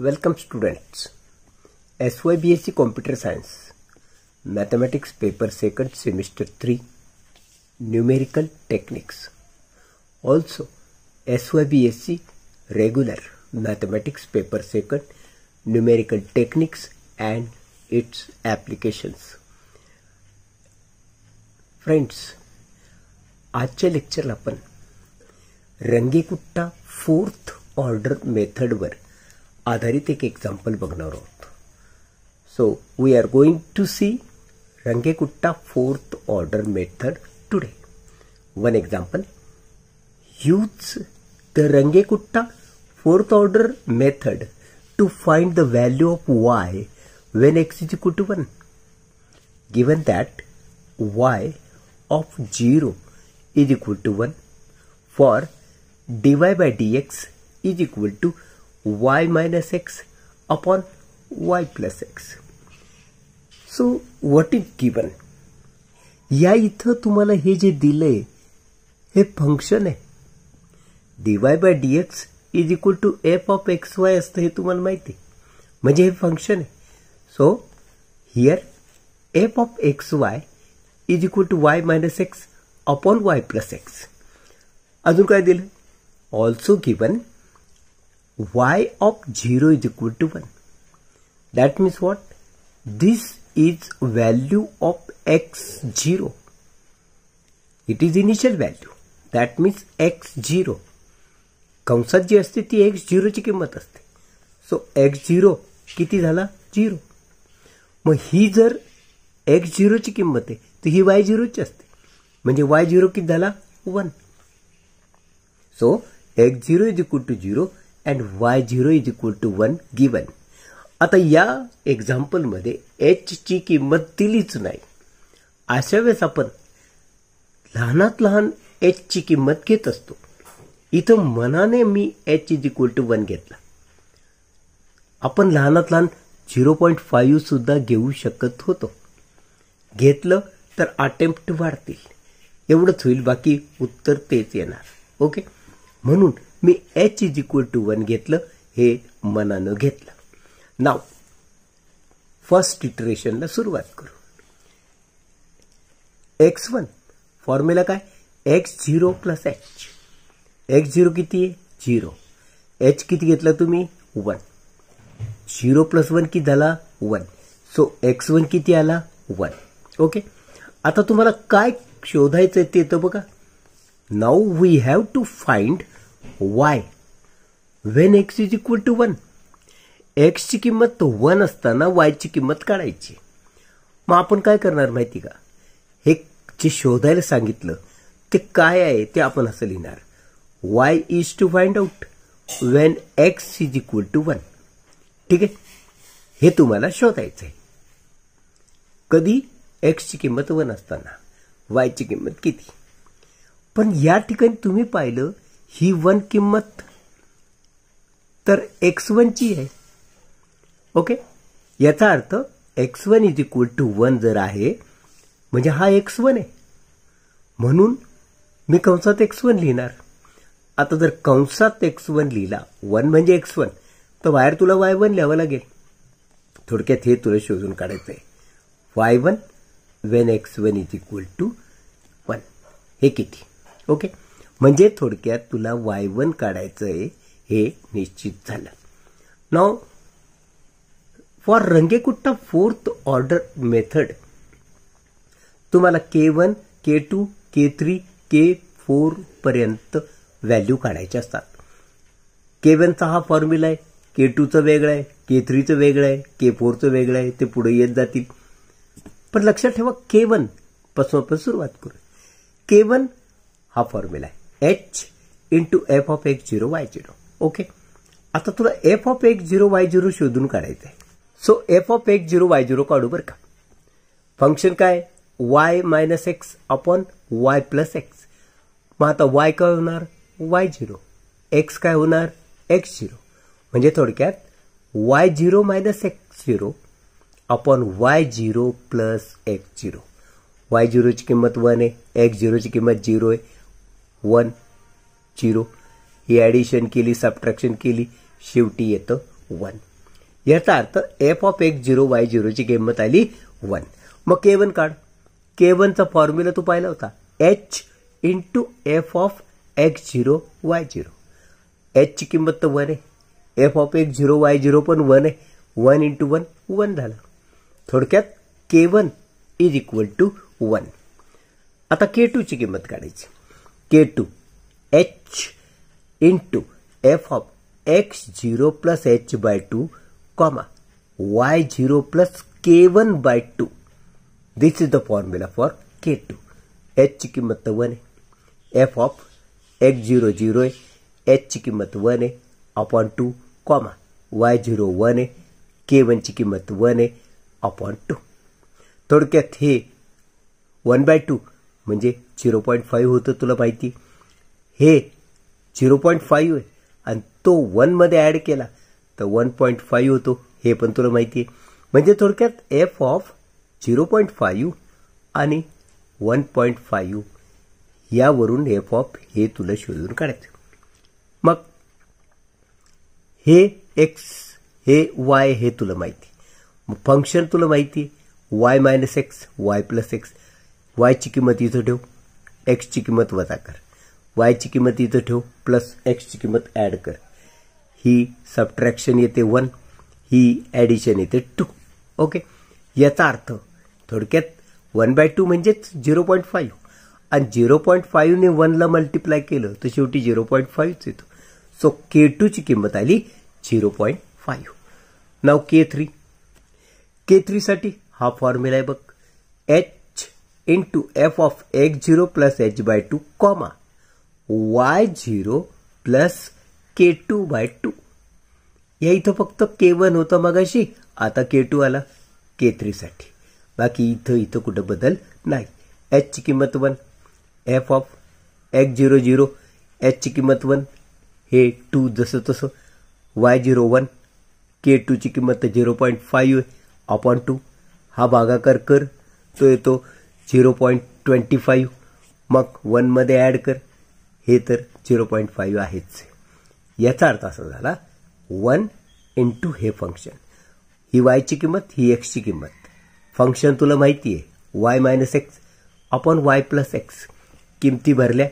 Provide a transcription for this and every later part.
Welcome students. SYBSc Computer Science Mathematics Paper 2nd Semester 3 Numerical Techniques. Also SYBSc Regular Mathematics Paper 2nd Numerical Techniques and its Applications. Friends, आजच्या लेक्चरला आपण रंगीकुट्टा 4th order मेथडवर आधारित एक example बघणार आहोत. So we are going to see Runge Kutta 4th order method today. One example, use the Runge Kutta 4th order method to find the value of y when x is equal to 1. Given that y of 0 is equal to 1 for dy by dx is equal to y minus x upon y plus x. So what is given? या इथं तुम्हाला हे जे दिलंय हे function आहे. dy by dx is equal to f of x y असतं हे तुम्हाला माहिती आहे, म्हणजे हे फंक्शन आहे. So here f of x y is equal to y minus x upon y plus x. अजून काय दिलं? Also given y of 0 is equal to 1. That means what? This is value of x0. It is initial value. That means x0 कंसात जी असते ती x0 ची किंमत असते. So x0 किती झाला? 0. मग ही जर x0 ची किंमत आहे तर ही y0 ची असते, म्हणजे y0 किती झाला? 1. So x0 is equal to 0 and y0 is equal to 1 given. आता या एक्झाम्पल मध्ये h ची किंमत दिलीच नाही. अशा वेळेस आपण लहानात लहान h ची किंमत घेत असतो. इथं मनाने मी h इज इक्वल टू 1 घेतला. आपण लहानात लहान 0.5 सुद्धा घेऊ शकत होतो. घेतलं तर अटेम्प्ट वाढतील एवढंच होईल, बाकी उत्तर तेच येणार. ओके, म्हणून मी h इज इक्वल टू 1 घेतलं, हे मनानं घेतलं. नाव फर्स्ट इटरेशनला सुरुवात करू. x1 फॉर्म्युला काय? x0 plus h. x0 किती आहे? 0. h किती घेतला तुम्ही? 1. 0 प्लस 1 किती झाला? 1. सो x1 किती आला? 1. ओके, आता तुम्हाला काय शोधायचं ते तर बघा. Now we have to find y when x is equal to 1. x ची किंमत 1 असताना y ची किंमत काढायची. मग आपण काय करणार माहिती का? हे जे शोधायला सांगितलं ते काय आहे ते आपण असं लिहिणार. y is to find out when x is equal to 1. ठीक आहे, हे तुम्हाला शोधायचं आहे. कधी? x ची किंमत 1 असताना y ची किंमत किती. पण या ठिकाणी तुम्ही पाहिलं ही 1 किंमत तर x1 ची आहे. ओके, याचा अर्थ x1 इज इक्वल टू 1 जर आहे म्हणजे हा x1 आहे, म्हणून मी कंसात x1 लिहिणार. आता जर कंसात x1 लिहिला, 1 म्हणजे x1, तर बाहेर तुला y1 लिहावं लागेल. थोडक्यात हे तुला शोधून काढायचं आहे. y1 Wien x1 is equal to 1 हे किती. ओके, म्हणजे थोडक्यात तुला y1 काढायचं आहे, हे निश्चित झालं. Now for Runge Kutta 4th order method तुम्हाला k1, k2, k3, k4 पर्यंत व्हॅल्यू काढायचे असतात. k1 चा हा फॉर्म्युला आहे, k2 चं वेगळं आहे, k3 चं वेगळं आहे, k4 चं वेगळं आहे, ते पुढे येत जातील. पण लक्षात ठेवा k1 पासून आपण सुरुवात करू. k1 हा फॉर्म्युला आहे h into f of x0 y0. Okay, आता तुला एफ ऑफ x0 y0 शोधून काढायचं आहे. So F of x0 y0 काढू बरं का. फंक्शन काय? y minus x upon y plus x. मग आता y काय होणार? y0. x काय होणार? x0. म्हणजे थोडक्यात y0 minus x0 upon y0 plus x0. y0 ची किंमत 1 आहे, x0 ची किंमत 0 आहे. 1 0 ही ॲडिशन केली, सबट्रॅक्शन केली, शेवटी येतं 1. याचा अर्थ एफ ऑफ x0 y0 ची किंमत आली 1. मग k1 काढ. k1 चा फॉर्म्युला तू पाहिला होता, h into f of x0 y0. h ची किंमत तर 1 आहे, एफ ऑफ x0 y0 पण 1 आहे. 1 इंटू 1 1 झालं. थोडक्यात k1 इज इक्वल टू 1. आता k2 ची किंमत काढायची. k2 h into f of x0 plus h by 2 comma y0 plus k1 by 2. This is the formula for k2. h ची किंमत तर 1 आहे, एफ ऑफ x0 0 आहे, h ची किंमत 1 आहे अपॉन 2 कॉमा y0 1 आहे, k1 ची किंमत 1 आहे अपॉन 2. थोडक्यात हे 1/2 म्हणजे 0.5 होतं, तुला माहिती. हे 0.5 आहे आणि तो 1 मध्ये ऍड केला तर 1.5 होतो, हे पण तुला माहिती आहे. म्हणजे थोडक्यात एफ ऑफ 0.5 आणि 1.5 यावरून एफ ऑफ हे तुला शोधून काढायचं. मग हे x हे y हे तुला माहिती. मग फंक्शन तुला माहिती, y minus x y plus x. y ची किंमत इथं ठेव, x ची किंमत वजा कर, y ची किंमत इथं ठेव प्लस x ची किंमत ऍड कर. ही सबट्रॅक्शन येते 1, ही ॲडिशन येते 2. ओके. याचा अर्थ थोडक्यात 1/2 म्हणजेच 0.5 आणि 0.5 ने 1 ला मल्टिप्लाय केलं तर शेवटी 0.5 येतो. सो k2 ची किंमत आली 0.5. नाव k3 साठी हा फॉर्म्युला आहे बघ, h into f of x0 plus h by 2 comma y0 plus k2 by 2. या इथं फक्त k1 होतं मगाशी, आता k2 आला k3 साठी. बाकी इथं कुठं बदल नाही. h ची किंमत 1, एफ ऑफ x0 0, h ची किंमत 1, हे 2 जसं तसं, y0 1, k2 ची किंमत 0.5 अपॉन 2. हा भागाकार कर, तो येतो 0.25. मग 1 मध्ये ऍड कर, हे तर 0.5 आहेच. याचा अर्थ असा झाला 1 इंटू हे फंक्शन, ही y ची किंमत, ही x ची किंमत. फंक्शन तुला माहिती आहे y minus x upon y plus x. किमती भरल्या,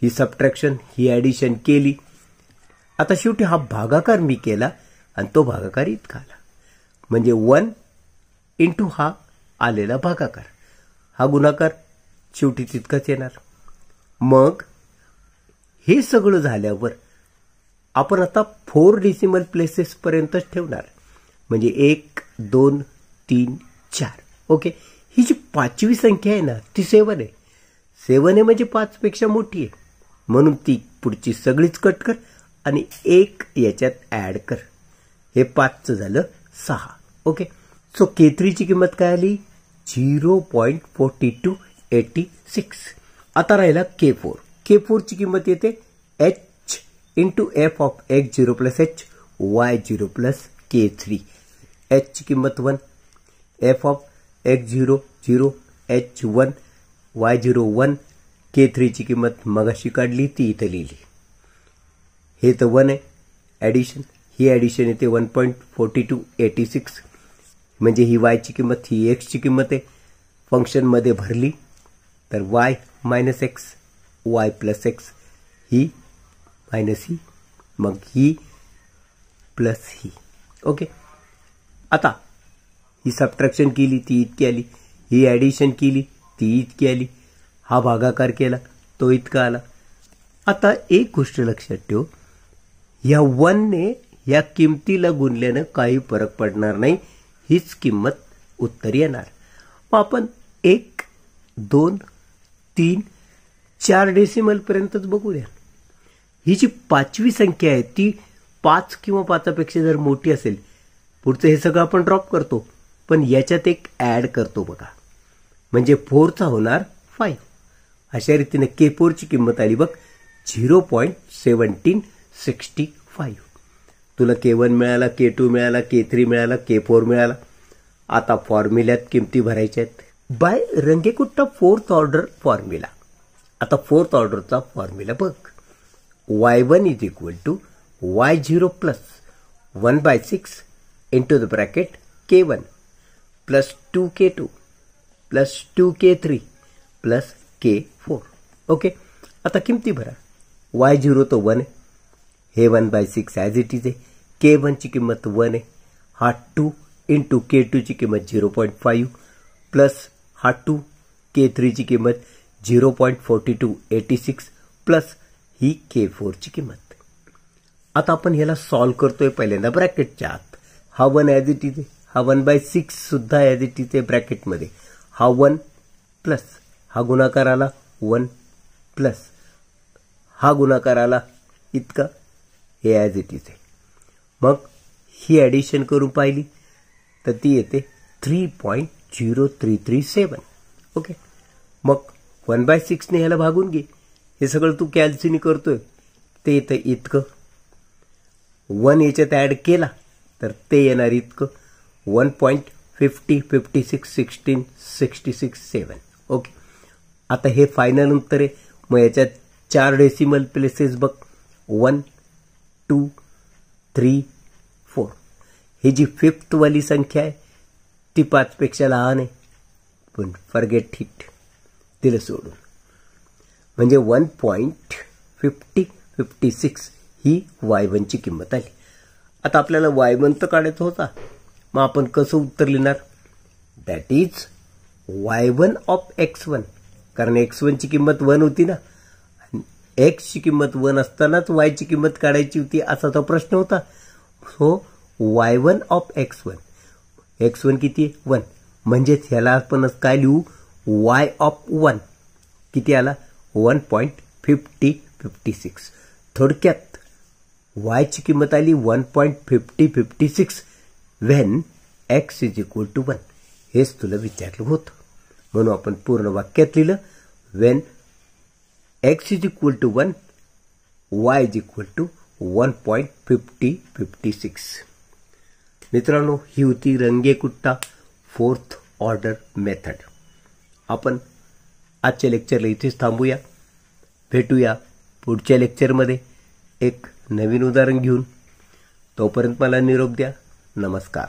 ही सबट्रॅक्शन, ही ॲडिशन केली. आता शेवटी हा भागाकार मी केला आणि तो भागाकार इतका आला. म्हणजे 1 इंटू हा आलेला भागाकार, हा गुणाकार शेवटी तितकाच येणार. मग हे सगळं झाल्यावर आपण आता 4 डेसिमल प्लेसेस पर्यंतच ठेवणार. म्हणजे 1 2 3 4. ओके. ही जी 5वी संख्या आहे ना ती 7 आहे. 7 आहे म्हणजे 5 पेक्षा मोठी आहे, म्हणून ती पुढची सगळीच कट कर आणि 1 याच्यात ऍड कर. हे 5चं झालं 6. ओके. सो k3 ची किंमत काय आली 0.4286. आता राहिला k4. k4 ची किंमत येते h into f of x0 plus h y0 plus k3. h ची किंमत 1, F of x0 0, h1 y0 1, k3 ची किंमत मगाशी काढली ती इथं लिहिली. हे तर 1 आहे, ॲडिशन, ही ॲडिशन येते 1.4286. म्हणजे ही y ची किंमत, ही x ची किंमत आहे. फंक्शनमध्ये भरली तर y minus x y plus x, ही मायनस ही, मग ही प्लस ही. ओके. आता ही सबट्रॅक्शन केली ती इतकी आली, ही ॲडिशन केली ती इतकी आली, हा भागाकार केला तो इतका आला. आता एक गोष्ट लक्षात ठेव, या 1 ने या किमतीला गुणल्यानं काही फरक पडणार नाही, हीच किंमत उत्तर येणार. मग आपण 1 2 3 4 डेसिमल पर्यंतच बघूया. ही जी 5वी संख्या आहे ती 5 किंवा 5पेक्षा जर मोठी असेल, पुढचं हे सगळं आपण ड्रॉप करतो, पण याच्यात एक ऍड करतो बघा, म्हणजे 4चा होणार 5. अशा रीतीने k4 ची किंमत आली बघ 0.1765. तुला k1 मिळाला, k2 मिळाला, k3 मिळाला, k4 मिळाला. आता फॉर्म्युल्यात किमती भरायच्या आहेत बाय रंगेकुट्टा 4th ऑर्डर फॉर्म्युला. आता 4th ऑर्डरचा फॉर्म्युला बघ, y1 is equal to y0 plus 1/6 into the bracket k1 plus 2k2 plus 2k3 plus k4. Okay, आता किमती भरा. y0 तो 1 आहे, हे 1/6 ॲज इट इज आहे. k1 ची किंमत 1 आहे, हा 2 इंटू k2 ची किंमत 0.5 प्लस हा 2 k3 ची किंमत 0.4286 प्लस ही k4 ची किंमत. आता आपण ह्याला सॉल्व करतोय पहिल्यांदा ब्रॅकेटच्या आत. हा 1 ॲज इट इज आहे, हा 1/6 सुद्धा ॲज इट इज आहे ब्रॅकेटमध्ये. हा 1 प्लस हा गुणाकार आला 1 प्लस हा गुणाकार आला इतका, हे ॲज इट इज आहे. मग ही ॲडिशन करून पाहिली तर ती येते 3.0337. ओके, मग 1/6 ने ह्याला भागून घे. हे सगळं तू कॅल्सीनी करतोय ते येतं इतकं. 1 याच्यात ॲड केला तर ते येणार इतकं 1.50 56 16 66 7. ओके, आता हे फायनल उत्तर आहे. मग याच्यात 4 डेसिमल प्लेसेस बघ, 1 2 3 4. ही जी 5th वाली संख्या आहे ती 5 पेक्षा लहान आहे, पण फॉरगेट इट, दिलं सोडून. म्हणजे 1.50 56 ही y1 ची किंमत आली. आता आपल्याला y1 तर काढायचा होता, मग आपण कसं उत्तर लिहिणार? That is y1 of x1, कारण x1 ची किंमत 1 होती ना, x ची किंमत 1 असतानाच y ची किंमत काढायची होती असा तो प्रश्न होता. So y1 of x1, x1 किती आहे? 1. म्हणजेच ह्याला आपण काय लिहू? y ऑफ 1 किती आला? 1.50 56. थोडक्यात y ची किंमत आली 1.50 56 when x is equal to 1. हेच तुला विचारलं होतं, म्हणून आपण पूर्ण वाक्यात लिहिलं when x is equal to 1, y is equal to 1.50 56. मित्रांनो, ही होती रंगेकुट्टा 4th ऑर्डर मेथड. आपण आजच्या लेक्चरला इथेच थांबूया. भेटूया पुढच्या लेक्चरमध्ये एक नवीन उदाहरण घेऊन. तोपर्यंत मला निरोप द्या. नमस्कार.